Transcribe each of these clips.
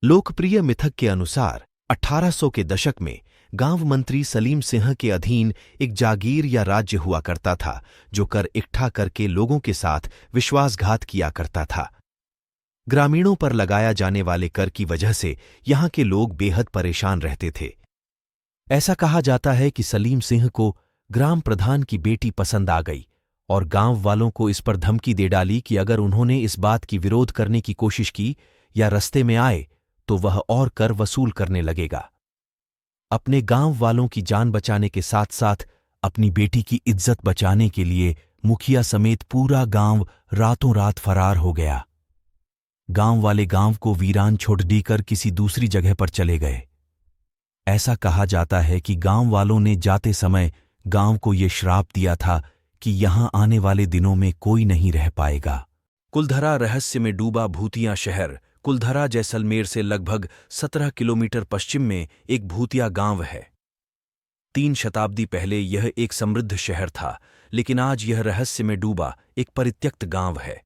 लोकप्रिय मिथक के अनुसार 1800 के दशक में गांव मंत्री सलीम सिंह के अधीन एक जागीर या राज्य हुआ करता था जो कर इकट्ठा करके लोगों के साथ विश्वासघात किया करता था। ग्रामीणों पर लगाया जाने वाले कर की वजह से यहां के लोग बेहद परेशान रहते थे। ऐसा कहा जाता है कि सलीम सिंह को ग्राम प्रधान की बेटी पसंद आ गई और गांव वालों को इस पर धमकी दे डाली कि अगर उन्होंने इस बात की विरोध करने की कोशिश की या रास्ते में आए तो वह और कर वसूल करने लगेगा। अपने गांव वालों की जान बचाने के साथ साथ अपनी बेटी की इज्जत बचाने के लिए मुखिया समेत पूरा गांव रातों रात फरार हो गया। गांव वाले गांव को वीरान छोड़ देकर किसी दूसरी जगह पर चले गए। ऐसा कहा जाता है कि गांव वालों ने जाते समय गांव को ये श्राप दिया था कि यहां आने वाले दिनों में कोई नहीं रह पाएगा। कुलधरा रहस्य में डूबा भूतिया शहर। कुलधरा जैसलमेर से लगभग 17 किलोमीटर पश्चिम में एक भूतिया गांव है। 3 शताब्दी पहले यह एक समृद्ध शहर था, लेकिन आज यह रहस्य में डूबा एक परित्यक्त गांव है।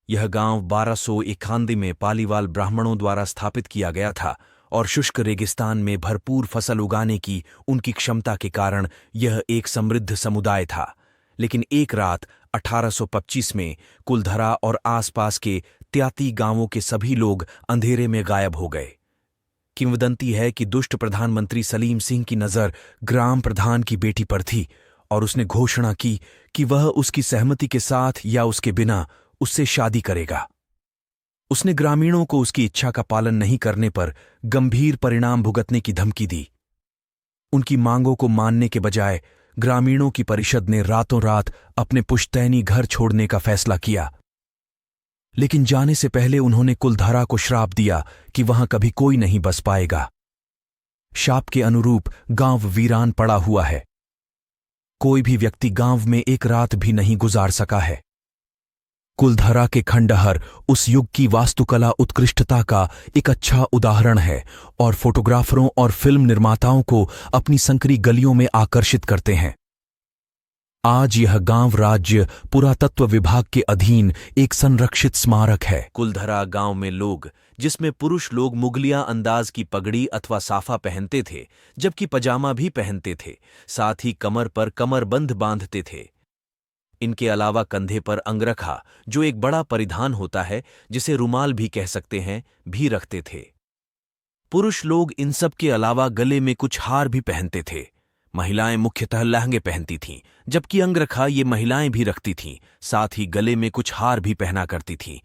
यह गांव 1291 में पालीवाल ब्राह्मणों द्वारा स्थापित किया गया था और शुष्क रेगिस्तान में भरपूर फसल उगाने की उनकी क्षमता के कारण यह एक समृद्ध समुदाय था। लेकिन एक रात 1825 में कुलधरा और आसपास के 33 गांवों के सभी लोग अंधेरे में गायब हो गए। किंवदंती है कि दुष्ट प्रधानमंत्री सलीम सिंह की नजर ग्राम प्रधान की बेटी पर थी और उसने घोषणा की कि वह उसकी सहमति के साथ या उसके बिना उससे शादी करेगा। उसने ग्रामीणों को उसकी इच्छा का पालन नहीं करने पर गंभीर परिणाम भुगतने की धमकी दी। उनकी मांगों को मानने के बजाय ग्रामीणों की परिषद ने रातों रात अपने पुश्तैनी घर छोड़ने का फैसला किया। लेकिन जाने से पहले उन्होंने कुलधरा को श्राप दिया कि वहां कभी कोई नहीं बस पाएगा। शाप के अनुरूप गांव वीरान पड़ा हुआ है। कोई भी व्यक्ति गांव में एक रात भी नहीं गुजार सका है। कुलधरा के खंडहर उस युग की वास्तुकला उत्कृष्टता का एक अच्छा उदाहरण है और फोटोग्राफरों और फिल्म निर्माताओं को अपनी संकरी गलियों में आकर्षित करते हैं। आज यह गांव राज्य पुरातत्व विभाग के अधीन एक संरक्षित स्मारक है। कुलधरा गांव में लोग, जिसमें पुरुष लोग मुगलिया अंदाज की पगड़ी अथवा साफा पहनते थे, जबकि पजामा भी पहनते थे, साथ ही कमर पर कमरबंद बांधते थे। इनके अलावा कंधे पर अंगरखा, जो एक बड़ा परिधान होता है जिसे रुमाल भी कह सकते हैं, भी रखते थे। पुरुष लोग इन सब के अलावा गले में कुछ हार भी पहनते थे। महिलाएं मुख्यतः लहंगे पहनती थीं, जबकि अंगरखा ये महिलाएं भी रखती थीं, साथ ही गले में कुछ हार भी पहना करती थीं।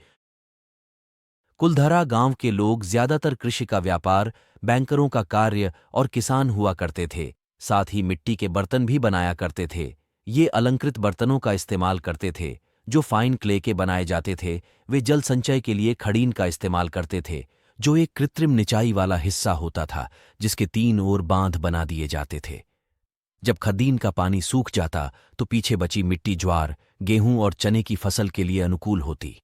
कुलधरा गांव के लोग ज्यादातर कृषि का व्यापार, बैंकरों का कार्य और किसान हुआ करते थे। साथ ही मिट्टी के बर्तन भी बनाया करते थे। ये अलंकृत बर्तनों का इस्तेमाल करते थे जो फाइन क्ले के बनाए जाते थे। वे जल संचय के लिए खड़ीन का इस्तेमाल करते थे, जो एक कृत्रिम निचाई वाला हिस्सा होता था जिसके 3 ओर बांध बना दिए जाते थे। जब खदीन का पानी सूख जाता तो पीछे बची मिट्टी ज्वार, गेहूं और चने की फसल के लिए अनुकूल होती।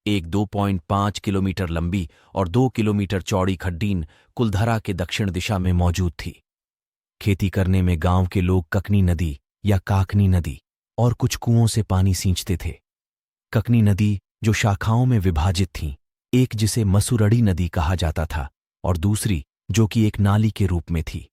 एक 2.5 किलोमीटर लंबी और 2 किलोमीटर चौड़ी खड्डीन कुलधरा के दक्षिण दिशा में मौजूद थी। खेती करने में गांव के लोग ककनी नदी या काकनी नदी और कुछ कुओं से पानी सींचते थे। ककनी नदी जो शाखाओं में विभाजित थीं, एक जिसे मसूरड़ी नदी कहा जाता था और दूसरी जो कि एक नाली के रूप में थी।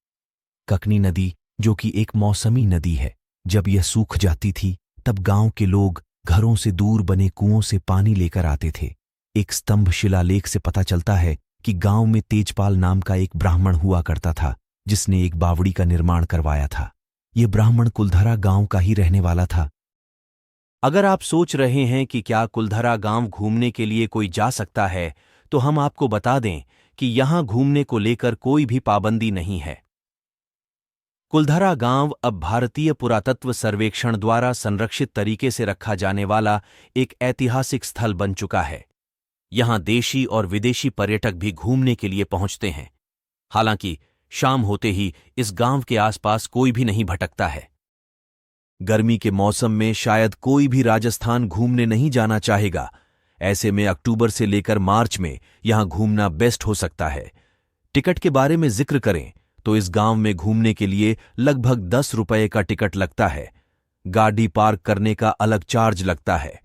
ककनी नदी जो कि एक मौसमी नदी है, जब यह सूख जाती थी तब गांव के लोग घरों से दूर बने कुओं से पानी लेकर आते थे। एक स्तंभ शिलालेख से पता चलता है कि गांव में तेजपाल नाम का एक ब्राह्मण हुआ करता था जिसने एक बावड़ी का निर्माण करवाया था। यह ब्राह्मण कुलधरा गांव का ही रहने वाला था। अगर आप सोच रहे हैं कि क्या कुलधरा गांव घूमने के लिए कोई जा सकता है, तो हम आपको बता दें कि यहां घूमने को लेकर कोई भी पाबंदी नहीं है। कुलधरा गांव अब भारतीय पुरातत्व सर्वेक्षण द्वारा संरक्षित तरीके से रखा जाने वाला एक ऐतिहासिक स्थल बन चुका है। यहां देशी और विदेशी पर्यटक भी घूमने के लिए पहुंचते हैं। हालांकि शाम होते ही इस गांव के आसपास कोई भी नहीं भटकता है। गर्मी के मौसम में शायद कोई भी राजस्थान घूमने नहीं जाना चाहेगा। ऐसे में अक्टूबर से लेकर मार्च में यहां घूमना बेस्ट हो सकता है। टिकट के बारे में जिक्र करें तो इस गांव में घूमने के लिए लगभग 10 रुपये का टिकट लगता है। गाड़ी पार्क करने का अलग चार्ज लगता है।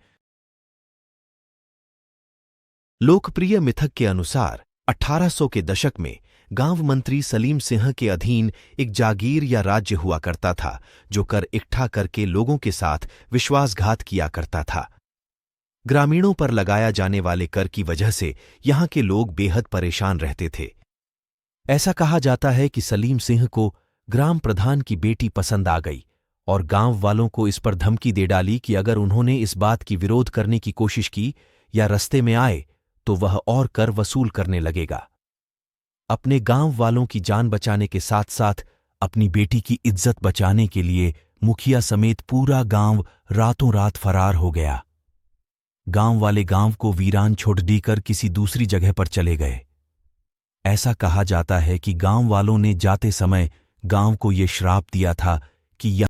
लोकप्रिय मिथक के अनुसार 1800 के दशक में गांव मंत्री सलीम सिंह के अधीन एक जागीर या राज्य हुआ करता था जो कर इकट्ठा करके लोगों के साथ विश्वासघात किया करता था। ग्रामीणों पर लगाया जाने वाले कर की वजह से यहां के लोग बेहद परेशान रहते थे। ऐसा कहा जाता है कि सलीम सिंह को ग्राम प्रधान की बेटी पसंद आ गई और गांव वालों को इस पर धमकी दे डाली कि अगर उन्होंने इस बात की विरोध करने की कोशिश की या रास्ते में आए तो वह और कर वसूल करने लगेगा। अपने गांव वालों की जान बचाने के साथ साथ अपनी बेटी की इज्जत बचाने के लिए मुखिया समेत पूरा गांव रातों रात फरार हो गया। गांव वाले गांव को वीरान छोड़ देकर किसी दूसरी जगह पर चले गए। ऐसा कहा जाता है कि गांव वालों ने जाते समय गांव को ये श्राप दिया था कि